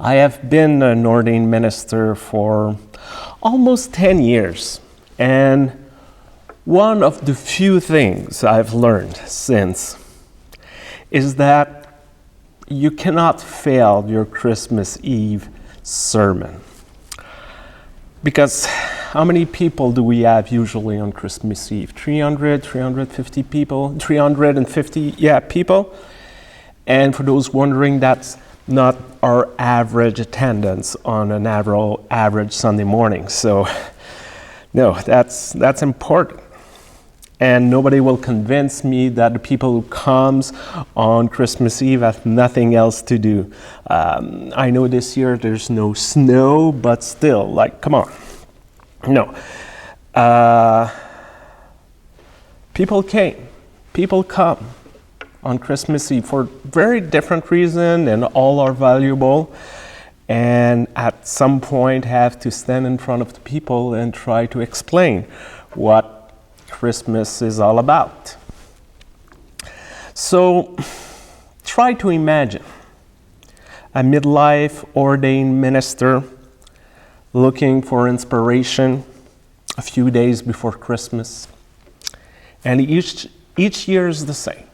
I have been an ordained minister for almost 10 years, and one of the few things I've learned since is that you cannot fail your Christmas Eve sermon. Because how many people do we have usually on Christmas Eve? 300, 350 people? 350, people. And for those wondering, that's not our average attendance on an average Sunday morning. So, no, that's important. And nobody will convince me that the people who comes on Christmas Eve have nothing else to do. I know this year there's no snow, but still, come on. No. People come on Christmas Eve for very different reasons, and all are valuable. And at some point have to stand in front of the people and try to explain what Christmas is all about. So try to imagine a midlife ordained minister looking for inspiration a few days before Christmas. And each year is the same.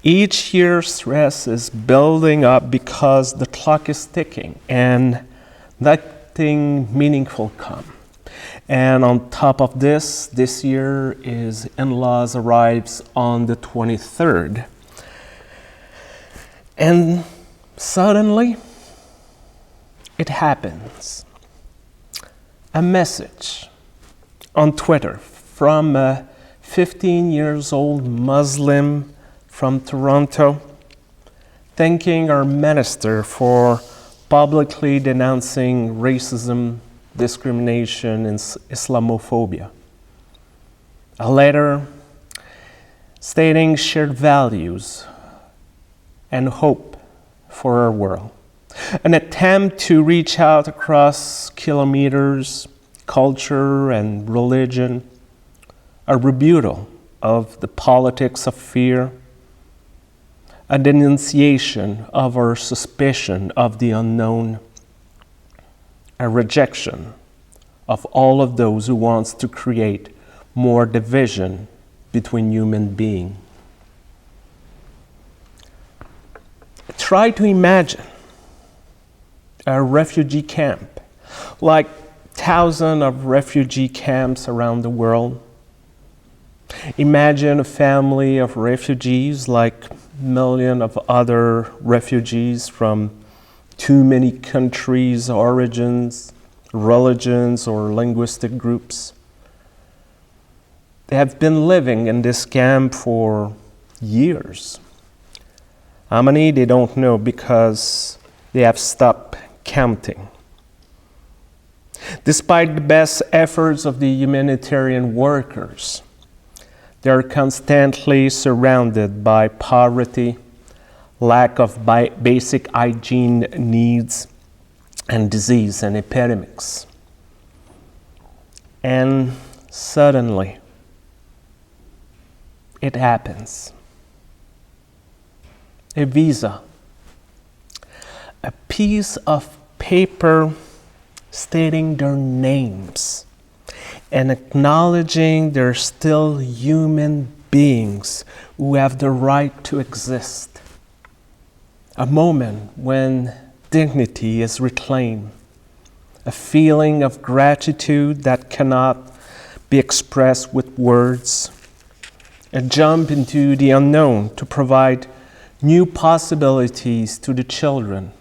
Each year stress is building up because the clock is ticking and nothing meaningful comes. And on top of this year is in-laws arrives on the 23rd. And suddenly, it happens. A message on Twitter from a 15-year-old Muslim from Toronto, thanking our minister for publicly denouncing racism, discrimination, and Islamophobia. A letter stating shared values and hope for our world. An attempt to reach out across kilometers, culture, and religion. A rebuttal of the politics of fear. A denunciation of our suspicion of the unknown. A rejection of all of those who wants to create more division between human beings. Try to imagine a refugee camp, like thousands of refugee camps around the world. Imagine a family of refugees like millions of other refugees from too many countries, origins, religions, or linguistic groups. They have been living in this camp for years. How many, they don't know because they have stopped counting. Despite the best efforts of the humanitarian workers, they are constantly surrounded by poverty, lack of basic hygiene needs, and disease and epidemics. And suddenly, it happens. A visa, a piece of paper stating their names and acknowledging they're still human beings who have the right to exist. A moment when dignity is reclaimed, a feeling of gratitude that cannot be expressed with words, a jump into the unknown to provide new possibilities to the children,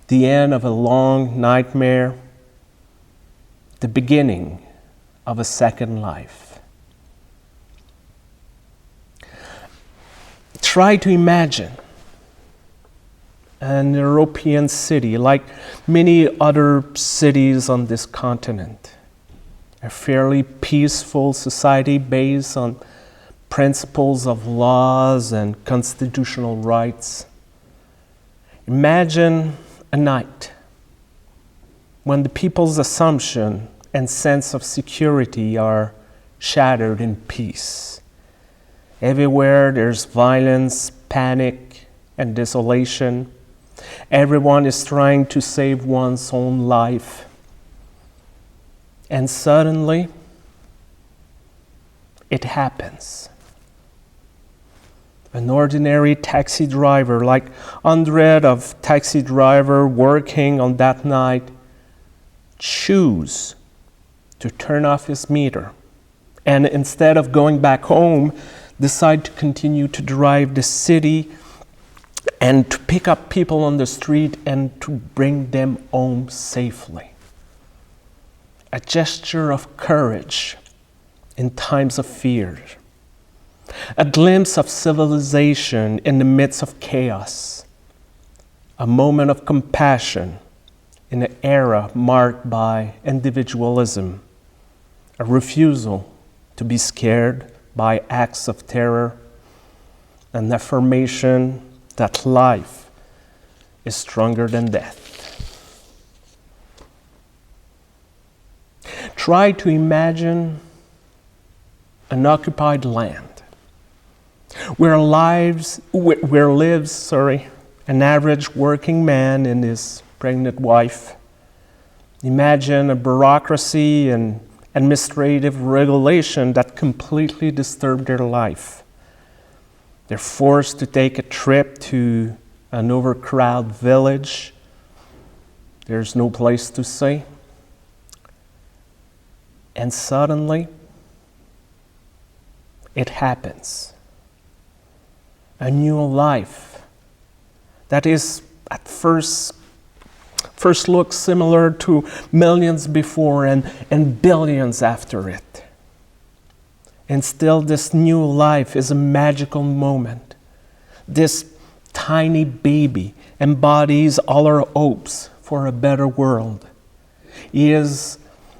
the end of a long nightmare, the beginning of a second life. Try to imagine an European city like many other cities on this continent, a fairly peaceful society based on principles of laws and constitutional rights. Imagine a night when the people's assumption and sense of security are shattered in peace. Everywhere there's violence, panic, and desolation. Everyone is trying to save one's own life. And suddenly, it happens. An ordinary taxi driver, like hundreds of taxi drivers working on that night, choose to turn off his meter. And instead of going back home, decide to continue to drive the city and to pick up people on the street and to bring them home safely. A gesture of courage in times of fear. A glimpse of civilization in the midst of chaos. A moment of compassion in an era marked by individualism. A refusal to be scared by acts of terror. An affirmation that life is stronger than death. Try to imagine an occupied land where lives an average working man and his pregnant wife. Imagine a bureaucracy and administrative regulation that completely disturb their life. They're forced to take a trip to an overcrowded village. There's no place to stay. And suddenly, it happens. A new life that is at first look similar to millions before and billions after it. And still this new life is a magical moment. This tiny baby embodies all our hopes for a better world. He is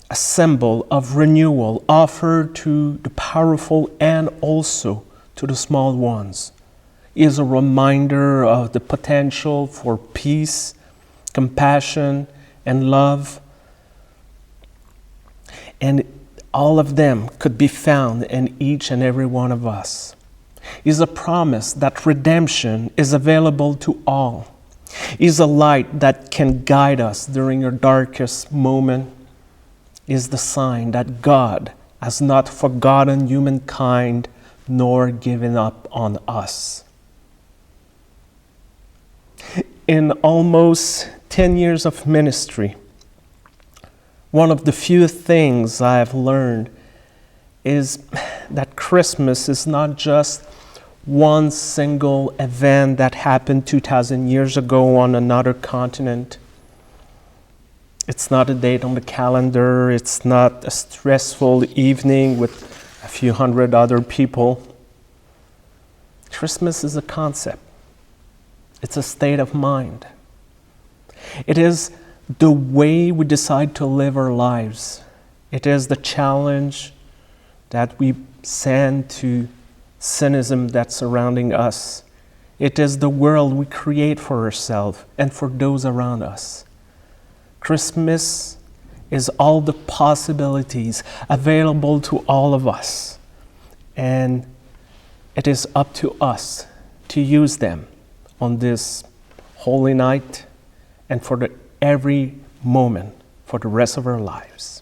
a symbol of renewal offered to the powerful and also to the small ones. He is a reminder of the potential for peace, compassion, and love. And all of them could be found in each and every one of us. He is a promise that redemption is available to all. He is a light that can guide us during our darkest moment. He is the sign that God has not forgotten humankind nor given up on us. In almost 10 years of ministry, one of the few things I have learned is that Christmas is not just one single event that happened 2,000 years ago on another continent. It's not a date on the calendar. It's not a stressful evening with a few hundred other people. Christmas is a concept. It's a state of mind. It is the way we decide to live our lives. It is the challenge that we send to cynicism that's surrounding us. It is the world we create for ourselves and for those around us. Christmas is all the possibilities available to all of us. And it is up to us to use them on this holy night and for every moment for the rest of our lives.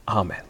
Amen.